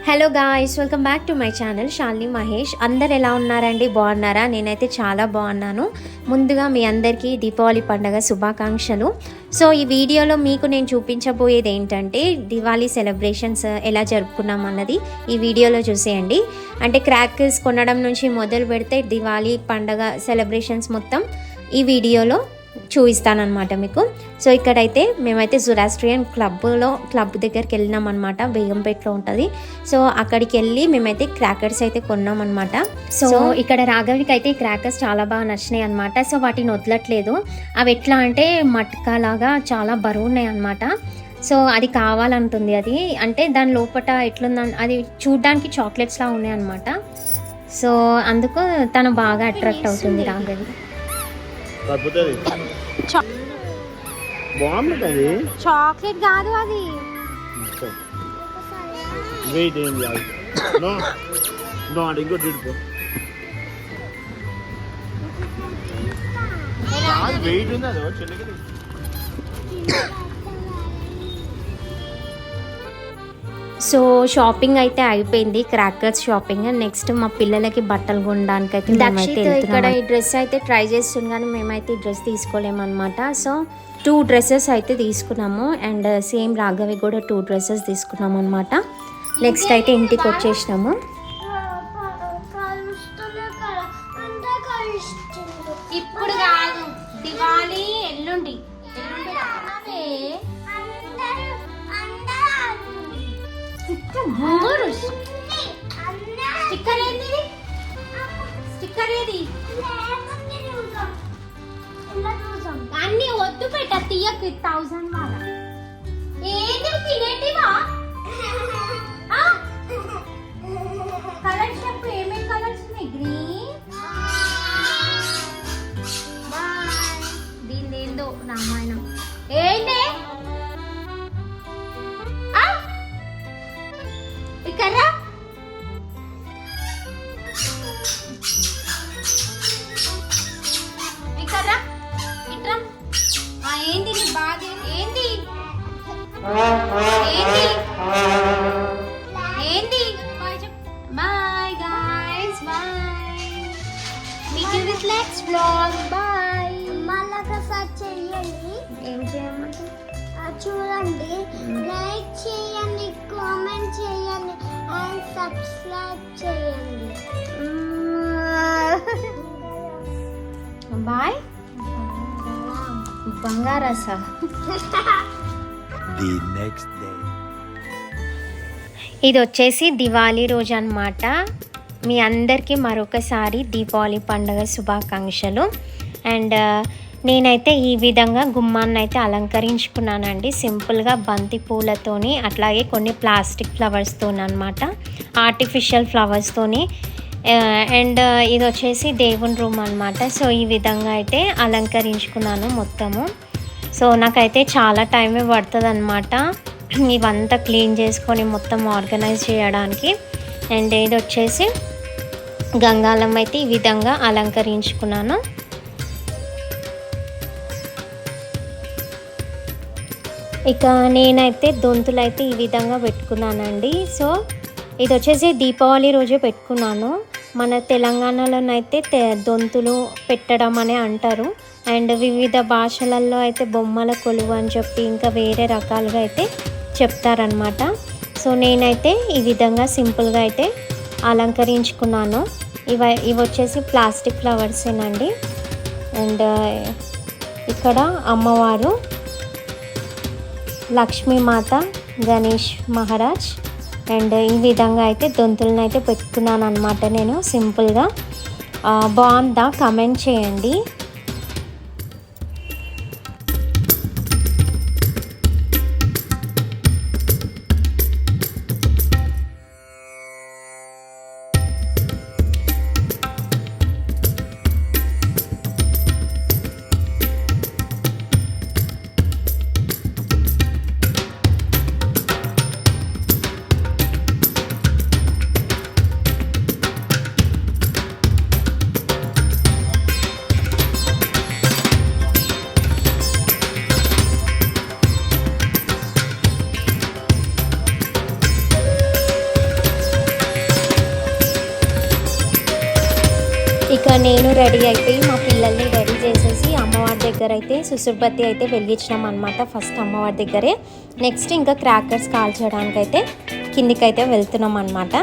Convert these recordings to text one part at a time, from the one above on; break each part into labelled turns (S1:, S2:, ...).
S1: Hello guys, welcome back to my channel Shalini Mahesh. అందరు ఎలా ఉన్నారండి? బాగున్నారా? నేనైతే చాలా బాగున్నాను. ముందుగా మీ అందరికీ దీపావళి పండుగ శుభాకాంక్షలు. సో ఈ వీడియోలో మీకు నేను చూపించబోయేది ఏంటంటే దివాళీ సెలబ్రేషన్స్ ఎలా జరుపుకున్నాం అన్నది ఈ వీడియోలో చూసేయండి. అంటే క్రాకర్స్ కొనడం నుంచి మొదలు పెడితే దివాళీ పండుగ సెలబ్రేషన్స్ మొత్తం ఈ వీడియోలో చూపిస్తానమాట మీకు. సో ఇక్కడైతే మేమైతే జొరాస్ట్రియన్ క్లబ్ దగ్గరికి వెళ్ళినాం అనమాట. బేగంపేటలో ఉంటుంది. సో అక్కడికి వెళ్ళి మేమైతే క్రాకర్స్ అయితే కొన్నాం అనమాట. సో ఇక్కడ రాఘవికి అయితే క్రాకర్స్ చాలా బాగా నచ్చినాయి అనమాట. సో వాటిని వదలట్లేదు. అవి ఎట్లా అంటే మట్కా లాగా చాలా బరువు ఉన్నాయి అనమాట. సో అది కావాలంటుంది. అది అంటే దాని లోపల ఎట్లుందని అది చూడ్డానికి చాక్లెట్స్లా ఉన్నాయి అనమాట. సో అందుకు తను బాగా అట్రాక్ట్ అవుతుంది రాఘవి. చాక్లెట్ కాదు అది. సో షాపింగ్ అయితే అయిపోయింది, క్రాకర్స్ షాపింగ్. నెక్స్ట్ మా పిల్లలకి బట్టలు కొనడానికి అయితే ఇక్కడ ఈ డ్రెస్ అయితే ట్రై చేస్తుంది, కానీ మేమైతే ఈ డ్రెస్ తీసుకోలేమన్నమాట. సో 2 డ్రెస్సెస్ అయితే తీసుకున్నాము. అండ్ సేమ్ రాఘవి కూడా 2 డ్రెస్సెస్ తీసుకున్నాము అనమాట. నెక్స్ట్ అయితే ఇంటికి వచ్చేసినాము. ఇప్పుడు కాదు, దివాళీ ఎల్లుండి. స్టిక్కర్ ఏది అన్ని వద్దు పెట్ట తీయకు. 1000 వాళ్ళ ఏది తినేటివా? కలర్స్ చెప్పు, ఏమేమి కలర్స్ ఉన్నాయి? గ్రీన్, దీని ఏందో రామాయణం ఏంటి ఇక్కడ ఏంది నీ బాధ? ఏంది ఏంది ఏంది? Bye guys, bye. మీకు విత్ నెక్స్ట్ బ్లాగ్. బాయ్.
S2: మళ్ళా ఒకసారి చెయ్యండి.
S1: ఏం చేయమంటే
S2: చూడండి, లైక్ చేయండి, కామెంట్ చేయండి అండ్ సబ్స్క్రైబ్ చేయండి.
S1: బాయ్ బంగారస. ఇది వచ్చేసి దివాళీ రోజు అన్నమాట. మీ అందరికీ మరొకసారి దీపావళి పండుగ శుభాకాంక్షలు. అండ్ నేనైతే ఈ విధంగా గుమ్మాన్ని అయితే అలంకరించుకున్నానండి. సింపుల్గా బంతి పూలతోని, అట్లాగే కొన్ని ప్లాస్టిక్ ఫ్లవర్స్తోని అనమాట, ఆర్టిఫిషియల్ ఫ్లవర్స్తోని. అండ్ ఇది వచ్చేసి దేవుని రూమ్ అనమాట. సో ఈ విధంగా అయితే అలంకరించుకున్నాను మొత్తము. సో నాకైతే చాలా టైమే పడుతుంది అనమాట ఇవంతా క్లీన్ చేసుకొని మొత్తం ఆర్గనైజ్ చేయడానికి. అండ్ ఇది వచ్చేసి గంగాళం అయితే ఈ విధంగా అలంకరించుకున్నాను. ఇక నేనైతే దొంతులు అయితే ఈ విధంగా పెట్టుకున్నానండి. సో ఇది వచ్చేసి దీపావళి రోజే పెట్టుకున్నాను. మన తెలంగాణలోనైతే దొంతులు పెట్టడం అని అంటారు. అండ్ వివిధ భాషలలో అయితే బొమ్మల కొలువు అని చెప్పి ఇంకా వేరే రకాలుగా అయితే చెప్తారనమాట. సో నేనైతే ఈ విధంగా సింపుల్గా అయితే అలంకరించుకున్నాను. ఇవి వచ్చేసి ప్లాస్టిక్ ఫ్లవర్సేనండి. అండ్ ఇక్కడ అమ్మవారు, లక్ష్మీమాత, గణేష్ మహారాజ్. అండ్ ఈ విధంగా అయితే దొంతులను అయితే పెట్టుకున్నాను అనమాట నేను సింపుల్గా. బాగుందా? కమెంట్ చేయండి. ఇక నేను రెడీ అయిపోయి మా పిల్లల్ని రెడీ చేసేసి అమ్మవారి దగ్గర అయితే సుసుర్బత్తి అయితే వెలిగించినాం అనమాట. ఫస్ట్ అమ్మవారి దగ్గరే, నెక్స్ట్ ఇంకా క్రాకర్స్ కాల్చడానికి అయితే కిందికైతే వెళ్తున్నాం అనమాట.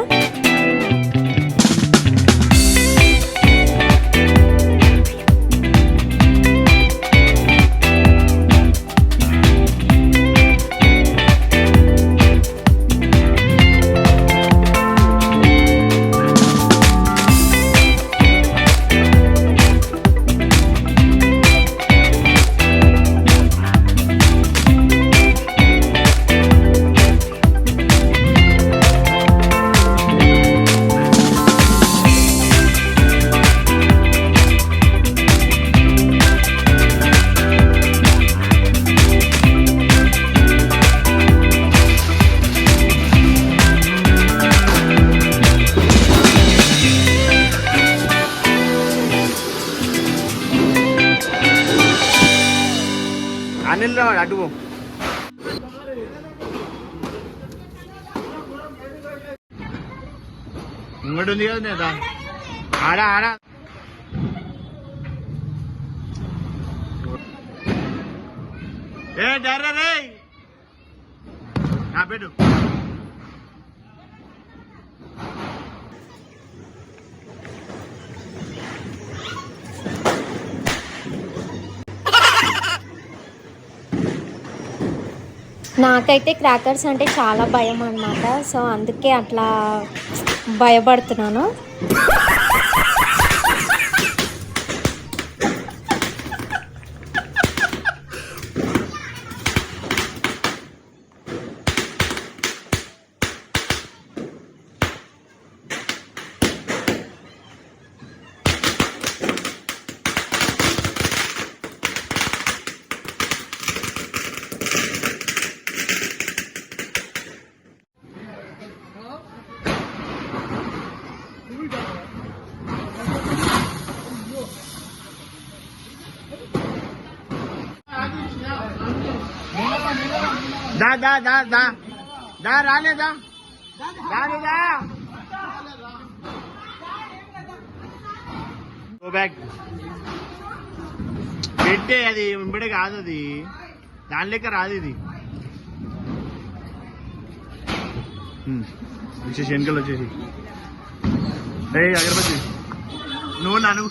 S3: అనిల్ రావాడు అటు ఇంకోటి ఉంది కదా నేత ఆడ ఆడ ఏ డర్రా రే నా పెట్టు.
S1: నాకైతే క్రాకర్స్ అంటే చాలా భయం అన్నమాట. సో అందుకే అట్లా భయపడుతున్నాను.
S3: దా దా దా దా దా రాలేదా రాలేదా గో బ్యాక్ పెట్టే అది ఇంబడే కాదు, అది దాని లెక్క రాదు. ఇది వచ్చేసి వెనకలు వచ్చేసి అగరబత్తి నువ్వు నన్ను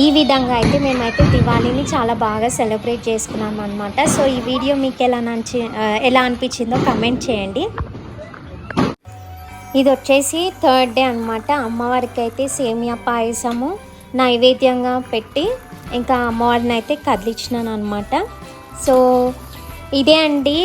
S1: ఈ విధంగా అయితే మేమైతే దివాళీని చాలా బాగా సెలబ్రేట్ చేసుకున్నాం అనమాట. సో ఈ వీడియో మీకు ఎలా అనిపించిందో కమెంట్ చేయండి. ఇది వచ్చేసి థర్డ్ డే అనమాట. అమ్మవారికి అయితే సేమియా పాయసము నైవేద్యంగా పెట్టి ఇంకా అమ్మవారిని అయితే కదిలించినాను అనమాట. సో ఇదే అండి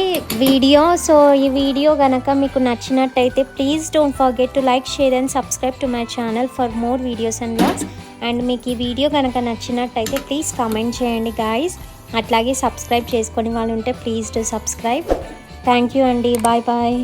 S1: వీడియో. సో ఈ వీడియో కనుక మీకు నచ్చినట్టయితే please don't forget to like, share and subscribe to my channel for more videos and vlogs. And మీకు ఈ వీడియో కనుక నచ్చినట్టయితే ప్లీజ్ కామెంట్ చేయండి గాయస్. అట్లాగే సబ్స్క్రైబ్ చేసుకొని వాళ్ళు ఉంటే please to subscribe. Thank you అండి. Bye bye.